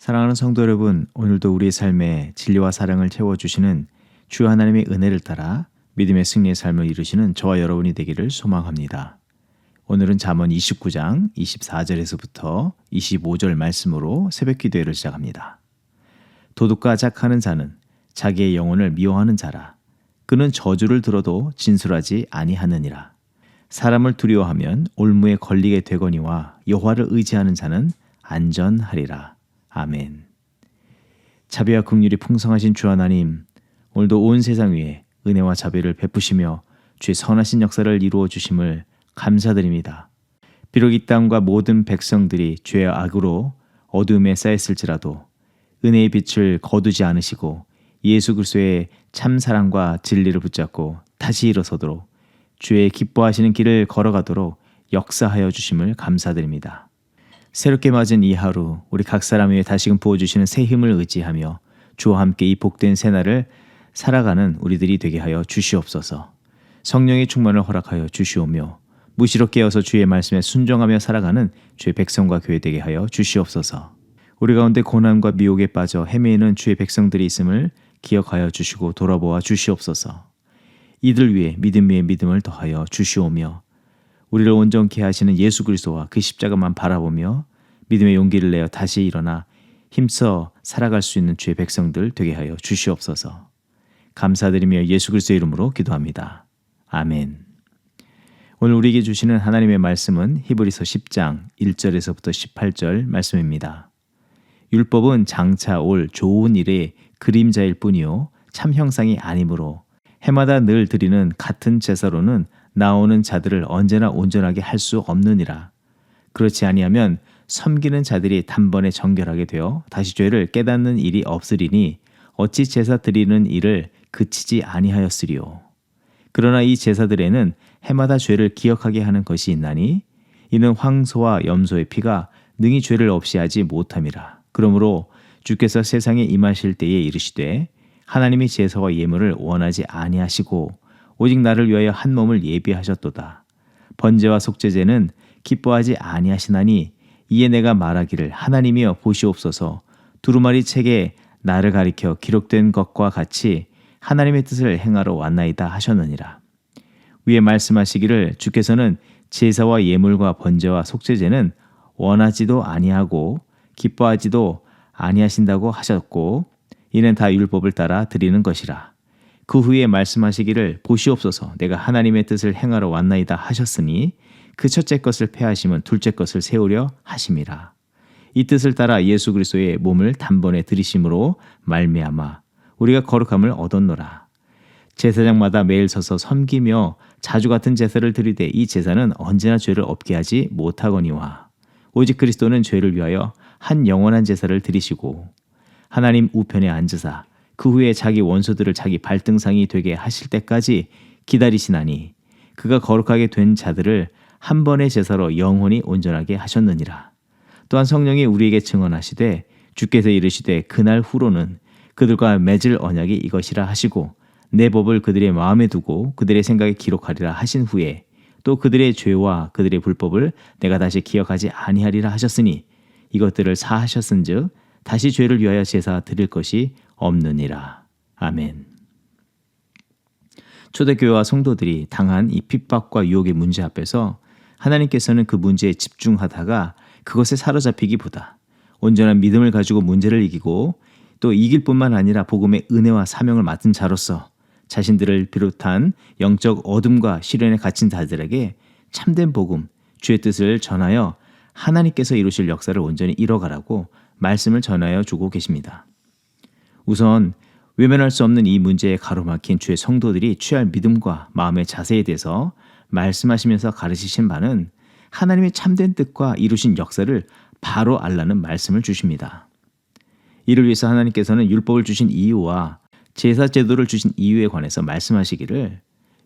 사랑하는 성도 여러분, 오늘도 우리의 삶에 진리와 사랑을 채워주시는 주 하나님의 은혜를 따라 믿음의 승리의 삶을 이루시는 저와 여러분이 되기를 소망합니다. 오늘은 잠언 29장 24절에서부터 25절 말씀으로 새벽 기도회를 시작합니다. 도둑과 착하는 자는 자기의 영혼을 미워하는 자라. 그는 저주를 들어도 진술하지 아니하느니라. 사람을 두려워하면 올무에 걸리게 되거니와 여호와를 의지하는 자는 안전하리라. 아멘. 자비와 긍휼이 풍성하신 주 하나님, 오늘도 온 세상 위에 은혜와 자비를 베푸시며 주의 선하신 역사를 이루어 주심을 감사드립니다. 비록 이 땅과 모든 백성들이 죄의 악으로 어두움에 쌓였을지라도 은혜의 빛을 거두지 않으시고 예수 그리스도의 참 사랑과 진리를 붙잡고 다시 일어서도록 주의 기뻐하시는 길을 걸어가도록 역사하여 주심을 감사드립니다. 새롭게 맞은 이 하루, 우리 각 사람 위에 다시금 부어주시는 새 힘을 의지하며 주와 함께 이 복된 새날을 살아가는 우리들이 되게 하여 주시옵소서. 성령의 충만을 허락하여 주시오며 무시로 깨어서 주의 말씀에 순종하며 살아가는 주의 백성과 교회 되게 하여 주시옵소서. 우리 가운데 고난과 미혹에 빠져 헤매이는 주의 백성들이 있음을 기억하여 주시고 돌아보아 주시옵소서. 이들 위해 믿음 위에 믿음을 더하여 주시오며 우리를 온전케 하시는 예수 그리스도와 그 십자가만 바라보며 믿음의 용기를 내어 다시 일어나 힘써 살아갈 수 있는 주의 백성들 되게 하여 주시옵소서. 감사드리며 예수 그리스도의 이름으로 기도합니다. 아멘. 오늘 우리에게 주시는 하나님의 말씀은 히브리서 10장 1절에서부터 18절 말씀입니다. 율법은 장차 올 좋은 일의 그림자일 뿐이요 참 형상이 아니므로 해마다 늘 드리는 같은 제사로는 나오는 자들을 언제나 온전하게 할 수 없느니라. 그렇지 아니하면 섬기는 자들이 단번에 정결하게 되어 다시 죄를 깨닫는 일이 없으리니 어찌 제사 드리는 일을 그치지 아니하였으리요. 그러나 이 제사들에는 해마다 죄를 기억하게 하는 것이 있나니 이는 황소와 염소의 피가 능히 죄를 없이 하지 못함이라. 그러므로 주께서 세상에 임하실 때에 이르시되 하나님이 제사와 예물을 원하지 아니하시고 오직 나를 위하여 한 몸을 예비하셨도다. 번제와 속죄제는 기뻐하지 아니하시나니 이에 내가 말하기를 하나님이여 보시옵소서. 두루마리 책에 나를 가리켜 기록된 것과 같이 하나님의 뜻을 행하러 왔나이다 하셨느니라. 위에 말씀하시기를 주께서는 제사와 예물과 번제와 속죄제는 원하지도 아니하고 기뻐하지도 아니하신다고 하셨고 이는 다 율법을 따라 드리는 것이라. 그 후에 말씀하시기를 보시옵소서 내가 하나님의 뜻을 행하러 왔나이다 하셨으니 그 첫째 것을 폐하시면 둘째 것을 세우려 하심이라. 이 뜻을 따라 예수 그리스도의 몸을 단번에 들이심으로 말미암아 우리가 거룩함을 얻었노라. 제사장마다 매일 서서 섬기며 자주 같은 제사를 드리되 이 제사는 언제나 죄를 없게 하지 못하거니와 오직 그리스도는 죄를 위하여 한 영원한 제사를 드리시고 하나님 우편에 앉으사 그 후에 자기 원수들을 자기 발등상이 되게 하실 때까지 기다리시나니 그가 거룩하게 된 자들을 한 번의 제사로 영원히 온전하게 하셨느니라. 또한 성령이 우리에게 증언하시되 주께서 이르시되 그날 후로는 그들과 맺을 언약이 이것이라 하시고 내 법을 그들의 마음에 두고 그들의 생각에 기록하리라 하신 후에 또 그들의 죄와 그들의 불법을 내가 다시 기억하지 아니하리라 하셨으니 이것들을 사하셨은즉 다시 죄를 위하여 제사 드릴 것이 없느니라. 아멘. 초대교회와 성도들이 당한 이 핍박과 유혹의 문제 앞에서 하나님께서는 그 문제에 집중하다가 그것에 사로잡히기보다 온전한 믿음을 가지고 문제를 이기고 또 이길 뿐만 아니라 복음의 은혜와 사명을 맡은 자로서 자신들을 비롯한 영적 어둠과 시련에 갇힌 자들에게 참된 복음, 주의 뜻을 전하여 하나님께서 이루실 역사를 온전히 이뤄가라고 말씀을 전하여 주고 계십니다. 우선 외면할 수 없는 이 문제에 가로막힌 주의 성도들이 취할 믿음과 마음의 자세에 대해서 말씀하시면서 가르치신 바는 하나님의 참된 뜻과 이루신 역사를 바로 알라는 말씀을 주십니다. 이를 위해서 하나님께서는 율법을 주신 이유와 제사 제도를 주신 이유에 관해서 말씀하시기를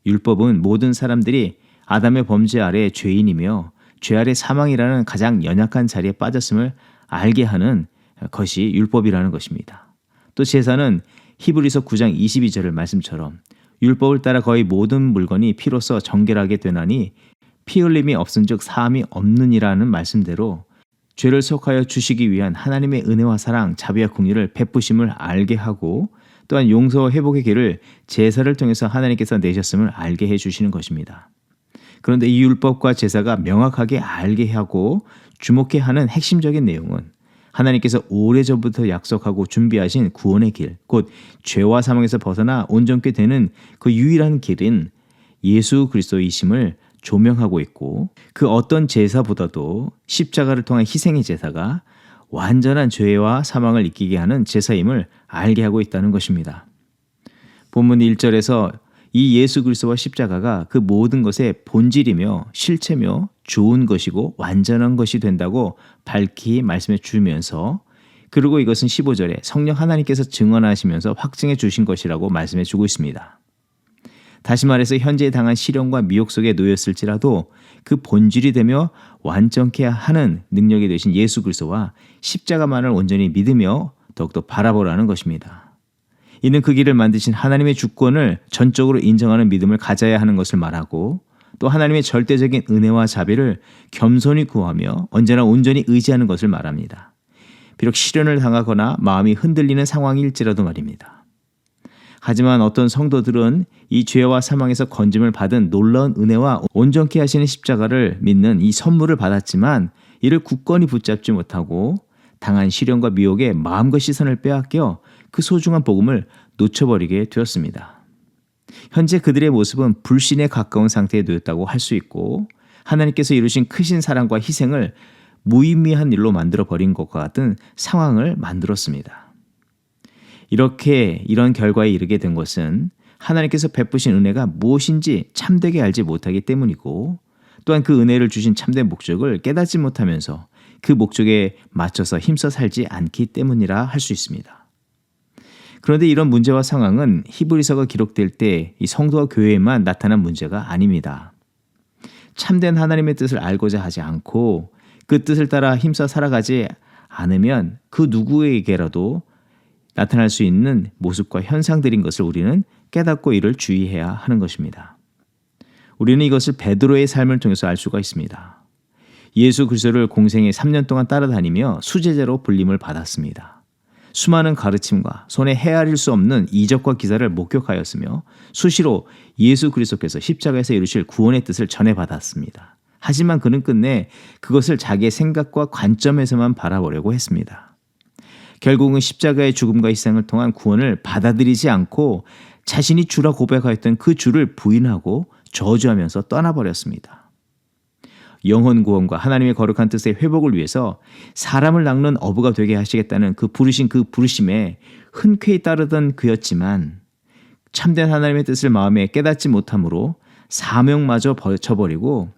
율법은 모든 사람들이 아담의 범죄 아래 죄인이며 죄 아래 사망이라는 가장 연약한 자리에 빠졌음을 알게 하는 것이 율법이라는 것입니다. 또 제사는 히브리서 9장 22절의 말씀처럼 율법을 따라 거의 모든 물건이 피로써 정결하게 되나니 피 흘림이 없은즉 사함이 없느니라는 말씀대로 죄를 속하여 주시기 위한 하나님의 은혜와 사랑, 자비와 긍휼을 베푸심을 알게 하고 또한 용서와 회복의 길을 제사를 통해서 하나님께서 내셨음을 알게 해주시는 것입니다. 그런데 이 율법과 제사가 명확하게 알게 하고 주목해야 하는 핵심적인 내용은 하나님께서 오래전부터 약속하고 준비하신 구원의 길, 곧 죄와 사망에서 벗어나 온전케 되는 그 유일한 길인 예수 그리스도이심을 조명하고 있고, 그 어떤 제사보다도 십자가를 통한 희생의 제사가 완전한 죄와 사망을 이기게 하는 제사임을 알게 하고 있다는 것입니다. 본문 1절에서 이 예수 그리스도와 십자가가 그 모든 것의 본질이며 실체며 좋은 것이고 완전한 것이 된다고 밝히 말씀해 주면서, 그리고 이것은 15절에 성령 하나님께서 증언하시면서 확증해 주신 것이라고 말씀해 주고 있습니다. 다시 말해서 현재 당한 시련과 미혹 속에 놓였을지라도 그 본질이 되며 완전케 하는 능력이 되신 예수 그리스도와 십자가만을 온전히 믿으며 더욱더 바라보라는 것입니다. 이는 그 길을 만드신 하나님의 주권을 전적으로 인정하는 믿음을 가져야 하는 것을 말하고, 또 하나님의 절대적인 은혜와 자비를 겸손히 구하며 언제나 온전히 의지하는 것을 말합니다. 비록 시련을 당하거나 마음이 흔들리는 상황일지라도 말입니다. 하지만 어떤 성도들은 이 죄와 사망에서 건짐을 받은 놀라운 은혜와 온전케 하시는 십자가를 믿는 이 선물을 받았지만 이를 굳건히 붙잡지 못하고 당한 시련과 미혹에 마음과 시선을 빼앗겨 그 소중한 복음을 놓쳐버리게 되었습니다. 현재 그들의 모습은 불신에 가까운 상태에 놓였다고 할 수 있고, 하나님께서 이루신 크신 사랑과 희생을 무의미한 일로 만들어버린 것과 같은 상황을 만들었습니다. 이런 결과에 이르게 된 것은 하나님께서 베푸신 은혜가 무엇인지 참되게 알지 못하기 때문이고, 또한 그 은혜를 주신 참된 목적을 깨닫지 못하면서 그 목적에 맞춰서 힘써 살지 않기 때문이라 할 수 있습니다. 그런데 이런 문제와 상황은 히브리서가 기록될 때 이 성도와 교회에만 나타난 문제가 아닙니다. 참된 하나님의 뜻을 알고자 하지 않고 그 뜻을 따라 힘써 살아가지 않으면 그 누구에게라도 나타날 수 있는 모습과 현상들인 것을 우리는 깨닫고 이를 주의해야 하는 것입니다. 우리는 이것을 베드로의 삶을 통해서 알 수가 있습니다. 예수 그리스도를 공생애 3년 동안 따라다니며 수제자로 불림을 받았습니다. 수많은 가르침과 손에 헤아릴 수 없는 이적과 기사를 목격하였으며 수시로 예수 그리스도께서 십자가에서 이루실 구원의 뜻을 전해받았습니다. 하지만 그는 끝내 그것을 자기의 생각과 관점에서만 바라보려고 했습니다. 결국은 십자가의 죽음과 희생을 통한 구원을 받아들이지 않고 자신이 주라 고백하였던 그 주를 부인하고 저주하면서 떠나버렸습니다. 영혼 구원과 하나님의 거룩한 뜻의 회복을 위해서 사람을 낚는 어부가 되게 하시겠다는 그 부르신 그 부르심에 흔쾌히 따르던 그였지만 참된 하나님의 뜻을 마음에 깨닫지 못함으로 사명마저 저버리고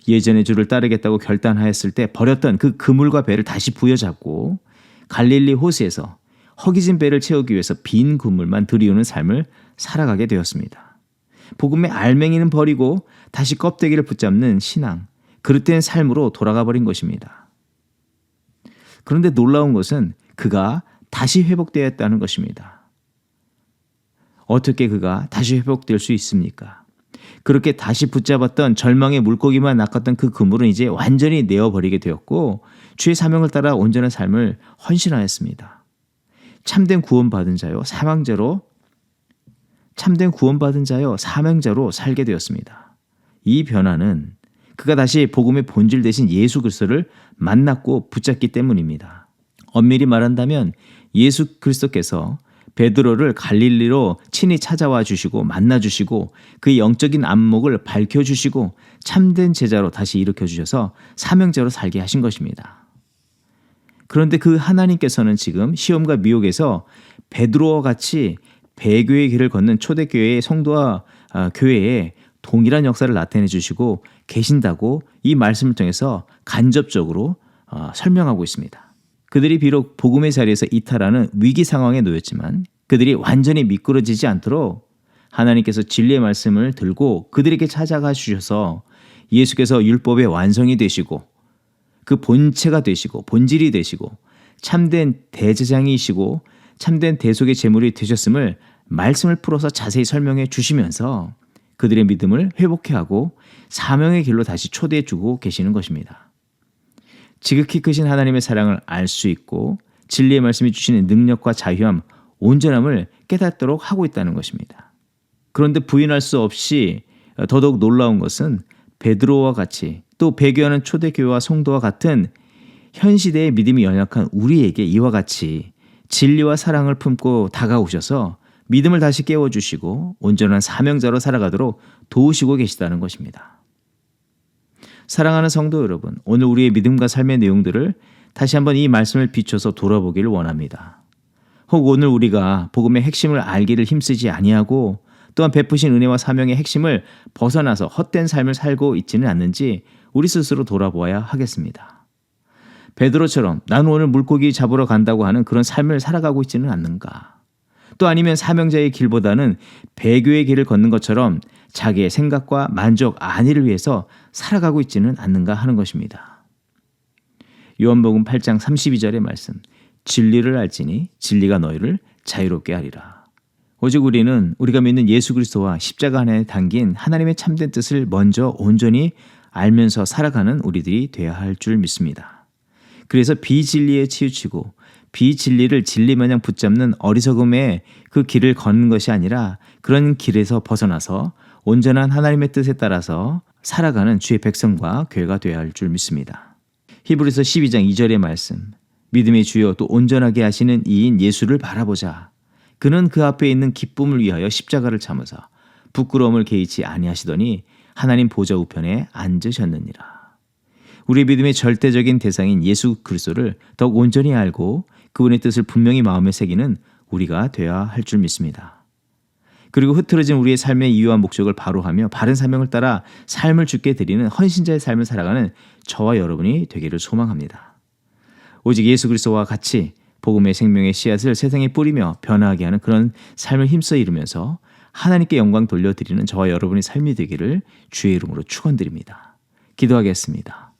예전의 주를 따르겠다고 결단하였을 때 버렸던 그 그물과 배를 다시 부여잡고 갈릴리 호수에서 허기진 배를 채우기 위해서 빈 그물만 들이우는 삶을 살아가게 되었습니다. 복음의 알맹이는 버리고 다시 껍데기를 붙잡는 신앙, 그릇된 삶으로 돌아가 버린 것입니다. 그런데 놀라운 것은 그가 다시 회복되었다는 것입니다. 어떻게 그가 다시 회복될 수 있습니까? 그렇게 다시 붙잡았던 절망의 물고기만 낚았던 그 그물은 이제 완전히 내어버리게 되었고 주의 사명을 따라 온전한 삶을 헌신하였습니다. 참된 구원받은 자요 사명자로 살게 되었습니다. 이 변화는 그가 다시 복음의 본질 대신 예수 그리스도를 만났고 붙잡기 때문입니다. 엄밀히 말한다면 예수 그리스도께서 베드로를 갈릴리로 친히 찾아와 주시고 만나 주시고 그의 영적인 안목을 밝혀주시고 참된 제자로 다시 일으켜 주셔서 사명자로 살게 하신 것입니다. 그런데 그 하나님께서는 지금 시험과 미혹에서 베드로와 같이 배교의 길을 걷는 초대교회의 성도와 교회에 동일한 역사를 나타내 주시고 계신다고 이 말씀을 통해서 간접적으로 설명하고 있습니다. 그들이 비록 복음의 자리에서 이탈하는 위기 상황에 놓였지만 그들이 완전히 미끄러지지 않도록 하나님께서 진리의 말씀을 들고 그들에게 찾아가 주셔서 예수께서 율법의 완성이 되시고 그 본체가 되시고 본질이 되시고 참된 대제사장이시고 참된 대속의 제물이 되셨음을 말씀을 풀어서 자세히 설명해 주시면서 그들의 믿음을 회복해 하고 사명의 길로 다시 초대해 주고 계시는 것입니다. 지극히 크신 하나님의 사랑을 알 수 있고 진리의 말씀이 주시는 능력과 자유함, 온전함을 깨닫도록 하고 있다는 것입니다. 그런데 부인할 수 없이 더더욱 놀라운 것은 베드로와 같이 또 배교하는 초대교회와 성도와 같은 현 시대의 믿음이 연약한 우리에게 이와 같이 진리와 사랑을 품고 다가오셔서 믿음을 다시 깨워주시고 온전한 사명자로 살아가도록 도우시고 계시다는 것입니다. 사랑하는 성도 여러분, 오늘 우리의 믿음과 삶의 내용들을 다시 한번 이 말씀을 비춰서 돌아보기를 원합니다. 혹 오늘 우리가 복음의 핵심을 알기를 힘쓰지 아니하고 또한 베푸신 은혜와 사명의 핵심을 벗어나서 헛된 삶을 살고 있지는 않는지 우리 스스로 돌아보아야 하겠습니다. 베드로처럼 나는 오늘 물고기 잡으러 간다고 하는 그런 삶을 살아가고 있지는 않는가? 또 아니면 사명자의 길보다는 배교의 길을 걷는 것처럼 자기의 생각과 만족, 안위를 위해서 살아가고 있지는 않는가 하는 것입니다. 요한복음 8장 32절의 말씀, 진리를 알지니 진리가 너희를 자유롭게 하리라. 오직 우리는 우리가 믿는 예수 그리스도와 십자가 안에 담긴 하나님의 참된 뜻을 먼저 온전히 알면서 살아가는 우리들이 되어야 할 줄 믿습니다. 그래서 비진리에 치우치고 비진리를 진리 마냥 붙잡는 어리석음의 그 길을 걷는 것이 아니라 그런 길에서 벗어나서 온전한 하나님의 뜻에 따라서 살아가는 주의 백성과 교회가 되어야 할 줄 믿습니다. 히브리서 12장 2절의 말씀, 믿음의 주요 또 온전하게 하시는 이인 예수를 바라보자. 그는 그 앞에 있는 기쁨을 위하여 십자가를 참으사 부끄러움을 개의치 아니하시더니 하나님 보좌 우편에 앉으셨느니라. 우리 믿음의 절대적인 대상인 예수 그리스도를 더욱 온전히 알고 그분의 뜻을 분명히 마음에 새기는 우리가 되어야 할 줄 믿습니다. 그리고 흐트러진 우리의 삶의 이유와 목적을 바로하며 바른 사명을 따라 삶을 주께 드리는 헌신자의 삶을 살아가는 저와 여러분이 되기를 소망합니다. 오직 예수 그리스도와 같이 복음의 생명의 씨앗을 세상에 뿌리며 변화하게 하는 그런 삶을 힘써 이루면서 하나님께 영광 돌려드리는 저와 여러분의 삶이 되기를 주의 이름으로 축원드립니다. 기도하겠습니다.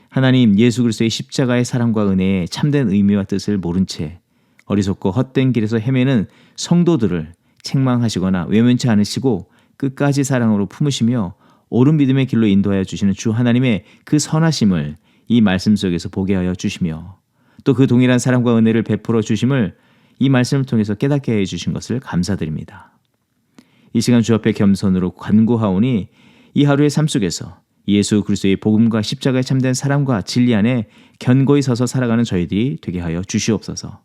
하나님, 예수 그리스도의 십자가의 사랑과 은혜의 참된 의미와 뜻을 모른 채 어리석고 헛된 길에서 헤매는 성도들을 책망하시거나 외면치 않으시고 끝까지 사랑으로 품으시며 옳은 믿음의 길로 인도하여 주시는 주 하나님의 그 선하심을 이 말씀 속에서 보게 하여 주시며 또 그 동일한 사랑과 은혜를 베풀어 주심을 이 말씀을 통해서 깨닫게 해 주신 것을 감사드립니다. 이 시간 주 앞에 겸손으로 간구하오니 이 하루의 삶 속에서 예수 그리스도의 복음과 십자가의 참된 사랑과 진리 안에 견고히 서서 살아가는 저희들이 되게 하여 주시옵소서.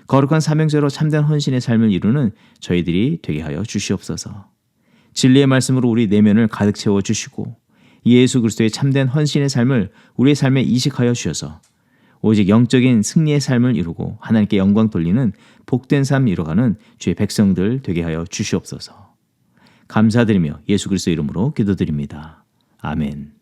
거룩한 사명자로 참된 헌신의 삶을 이루는 저희들이 되게 하여 주시옵소서. 진리의 말씀으로 우리 내면을 가득 채워 주시고 예수 그리스도의 참된 헌신의 삶을 우리의 삶에 이식하여 주셔서 오직 영적인 승리의 삶을 이루고 하나님께 영광 돌리는 복된 삶 이뤄가는 주의 백성들 되게 하여 주시옵소서. 감사드리며 예수 그리스도 이름으로 기도드립니다. 아멘.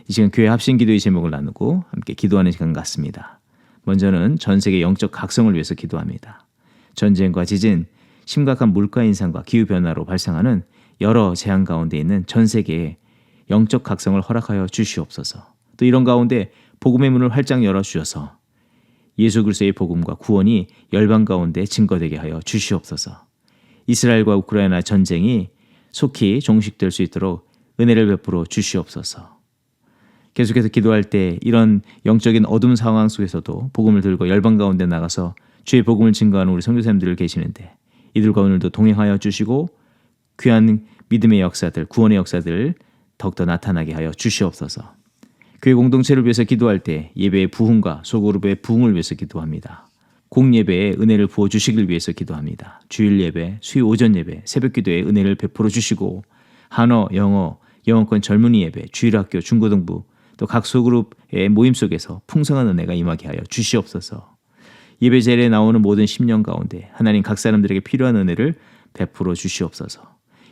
이 시간 교회 합심 기도의 제목을 나누고 함께 기도하는 시간 같습니다. 먼저는 전 세계 영적 각성을 위해서 기도합니다. 전쟁과 지진, 심각한 물가 인상과 기후변화로 발생하는 여러 재앙 가운데 있는 전 세계에 영적 각성을 허락하여 주시옵소서. 또 이런 가운데 복음의 문을 활짝 열어주셔서 예수 그리스도의 복음과 구원이 열방 가운데 증거되게 하여 주시옵소서. 이스라엘과 우크라이나 전쟁이 속히 종식될 수 있도록 은혜를 베풀어 주시옵소서. 계속해서 기도할 때 이런 영적인 어둠 상황 속에서도 복음을 들고 열방 가운데 나가서 주의 복음을 증거하는 우리 선교사님들 계시는데 이들과 오늘도 동행하여 주시고 귀한 믿음의 역사들, 구원의 역사들 더욱더 나타나게 하여 주시옵소서. 교회 공동체를 위해서 기도할 때 예배의 부흥과 소그룹의 부흥을 위해서 기도합니다. 공예배에 은혜를 부어주시길 위해서 기도합니다. 주일 예배, 수요 오전 예배, 새벽 기도에 은혜를 베풀어 주시고 한어, 영어, 영어권 젊은이 예배, 주일학교, 중고등부 또 각 소그룹의 모임 속에서 풍성한 은혜가 임하게 하여 주시옵소서. 예배 자리에 나오는 모든 심령 가운데 하나님 각 사람들에게 필요한 은혜를 베풀어 주시옵소서.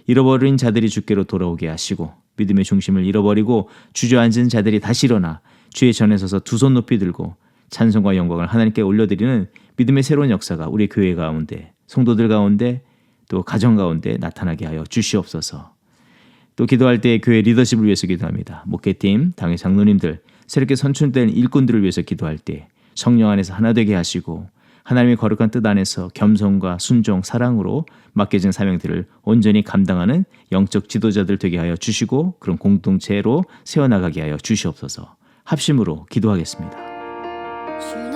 잃어버린 자들이 주께로 돌아오게 하시고 믿음의 중심을 잃어버리고 주저앉은 자들이 다시 일어나 주의 전에 서서 두 손 높이 들고 찬송과 영광을 하나님께 올려드리는 믿음의 새로운 역사가 우리 교회 가운데, 성도들 가운데 또 가정 가운데 나타나게 하여 주시옵소서. 또 기도할 때 교회 리더십을 위해서 기도합니다. 목회팀, 당회 장로님들, 새롭게 선출된 일꾼들을 위해서 기도할 때 성령 안에서 하나 되게 하시고 하나님의 거룩한 뜻 안에서 겸손과 순종, 사랑으로 맡겨진 사명들을 온전히 감당하는 영적 지도자들 되게 하여 주시고 그런 공동체로 세워나가게 하여 주시옵소서. 합심으로 기도하겠습니다. 주